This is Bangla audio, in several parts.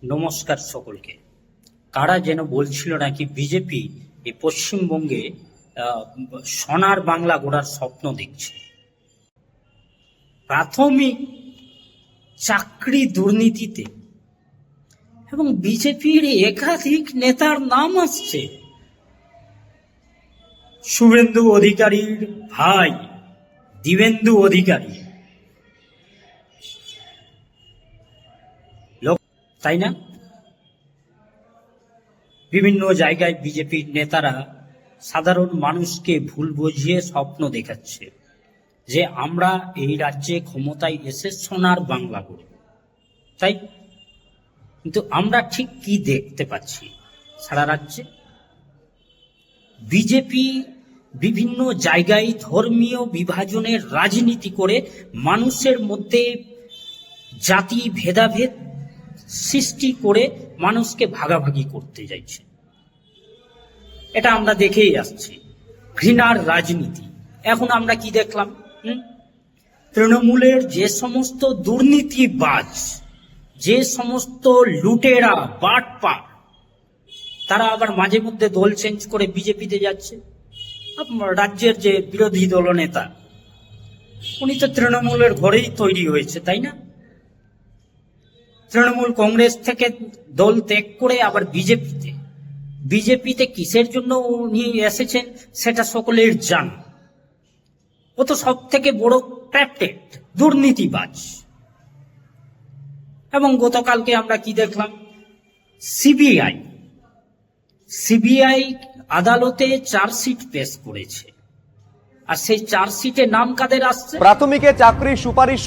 নমস্কার সকলকে। কারা যেন বলছিল নাকি বিজেপি এই পশ্চিমবঙ্গে সোনার বাংলা গড়ার স্বপ্ন দেখছে। প্রাথমিক চাকরি দুর্নীতিতে এবং বিজেপির একাধিক নেতার নাম আসছে। শুভেন্দু অধিকারীর ভাই দিবেন্দু অধিকারী, তাই না? বিভিন্ন জায়গায় বিজেপির নেতারা সাধারণ মানুষকে ভুল বুঝিয়ে স্বপ্ন দেখাচ্ছে যে আমরা এই রাজ্যে ক্ষমতায় এসে সোনার বাংলা করব, তাই। কিন্তু আমরা ঠিক কি দেখতে পাচ্ছি? সারা রাজ্যে বিজেপি বিভিন্ন জায়গায় ধর্মীয় বিভাজনের রাজনীতি করে মানুষের মধ্যে জাতি ভেদাভেদ সৃষ্টি করে মানুষকে ভাগাভাগি করতে যাচ্ছে। এটা আমরা দেখেই আসছি, ঘৃণার রাজনীতি। এখন আমরা কি দেখলাম? তৃণমূলের যে সমস্ত দুর্নীতিবাজ, যে সমস্ত লুটেরা বাটপার, তারা আবার মাঝে মধ্যে দল চেঞ্জ করে বিজেপিতে যাচ্ছে। রাজ্যের যে বিরোধী দলনেতা, উনি তো তৃণমূলের ঘরেই তৈরি হয়েছে, তাই না? তৃণমূল কংগ্রেস থেকে দল ত্যাগ করে আবার বিজেপিতে কিসের জন্য উনি এসেছেন সেটা সকলের জানা। ও তো সব থেকে বড় ক্যাপ্টেন দুর্নীতিবাজ। এবং গতকালকে আমরা কি দেখলাম? সিবিআই আদালতে চার্জশিট পেশ করেছে, আর সেই চার্জশিটে নাম কাদের আসছে? প্রাথমিকে চাকরির সুপারিশ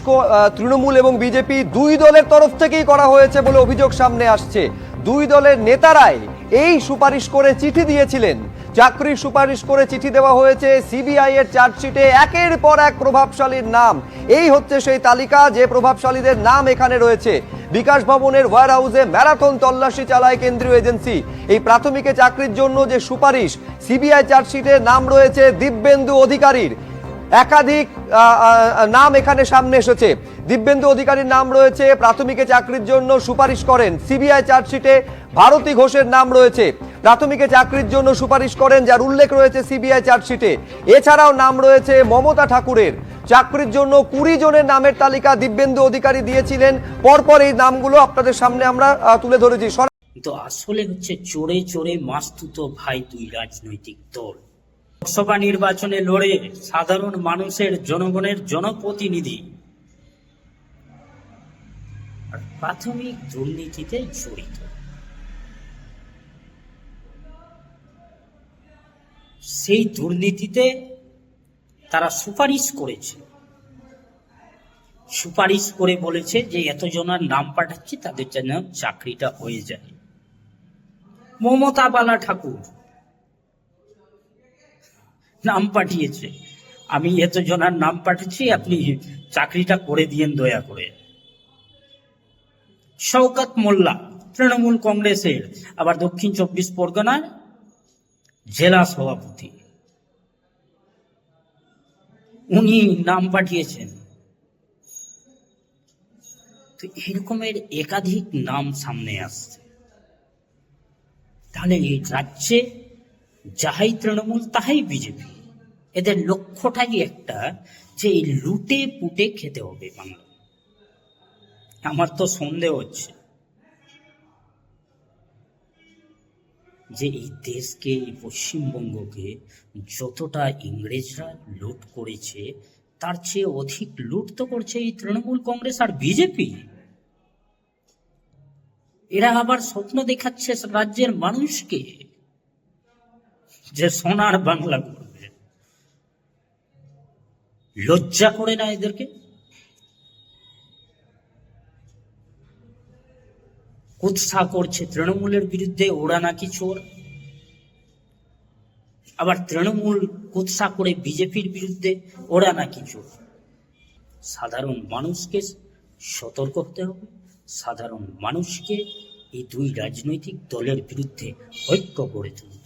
তৃণমূল এবং বিজেপি দুই দলের তরফ থেকেই করা হয়েছে বলে অভিযোগ সামনে আসছে। দুই দলের নেতারাই এই সুপারিশ করে চিঠি দিয়েছিলেন। চাকরির সুপারিশ করে চিঠি দেওয়া হয়েছে। সিবিআই এর চার্জশিটে একের পর এক প্রভাবশালীর নাম। এই হচ্ছে সেই তালিকা, যে প্রভাবশালীদের নাম এখানে রয়েছে। বিকাশ ভবনের ওয়্যার হাউসে ম্যারাথন তল্লাশি চালায় কেন্দ্রীয় এজেন্সি। এই প্রাথমিকে চাকরির জন্য যে সুপারিশ, সিবিআই চার্জশিটে নাম রয়েছে দিব্যেন্দু অধিকারীর। একাধিক নাম এখানে সামনে এসেছে। দিব্যেন্দু অধিকারীর নাম রয়েছে, প্রাথমিকে চাকরির জন্য সুপারিশ করেন। সিবিআই চার্জশিটে ভারতী ঘোষের নাম রয়েছে, প্রাথমিকে চাকরির জন্য সুপারিশ করেন, যার উল্লেখ রয়েছে সিবিআই চার্জশিটে। এছাড়াও নাম রয়েছে মমতা ঠাকুরের। চাকরির জন্য 20 জনের নামের তালিকা দিব্যেন্দু অধিকারী দিয়েছিলেন। পরপর এই নামগুলো আপনাদের সামনে আমরা তুলে ধরেছি। তো আসলে হচ্ছে চোরে চোরে মাস্তুতো ভাই দুই রাজনৈতিক দল। লোকসভা নির্বাচনে লড়ে সাধারণ মানুষের, জনগণের জনপ্রতিনিধি আর প্রাথমিক দুর্নীতিতে জড়িত। সেই দুর্নীতিতে তারা সুপারিশ করেছে, সুপারিশ করে বলেছে যে এতজনের নাম পাঠাচ্ছি, তাদের যেন চাকরিটা হয়ে যায়। মমতা বালা ঠাকুর নাম পাঠিয়েছে, আমি এতজনের নাম পাঠাচ্ছি, আপনি চাকরিটা করে দিয়েন দয়া করে। শওকত মোল্লা তৃণমূল কংগ্রেসের, আবার দক্ষিণ 24 পরগনার জেলা সভাপতি, উনি নাম পাঠিয়েছেন। তো এরকমের একাধিক নাম সামনে আসছে। তাহলে এই রাজ্যে যাহাই তৃণমূল তাহাই বিজেপি, এদের লক্ষ্যটাই একটা, যে এই লুটে পুটে খেতে হবে বাংলা। আমার তো সন্দেহ হচ্ছে যে এই দেশকে, এই পশ্চিমবঙ্গকে যতটা ইংরেজরা লুট করেছে, তার চেয়ে অধিক লুট তো করছে এই তৃণমূল কংগ্রেস আর বিজেপি। এরা আবার স্বপ্ন দেখাচ্ছে রাজ্যের মানুষকে যে সোনার বাংলা করবে। লজ্জা করে না এদেরকে? কুৎসা করছে তৃণমূলের বিরুদ্ধে, ওরা নাকি চোর। আবার তৃণমূল কুৎসা করে বিজেপির বিরুদ্ধে, ওরা নাকি চোর। সাধারণ মানুষকে সতর্ক হতে হবে। সাধারণ মানুষকে এই দুই রাজনৈতিক দলের বিরুদ্ধে ঐক্য গড়ে তুলতে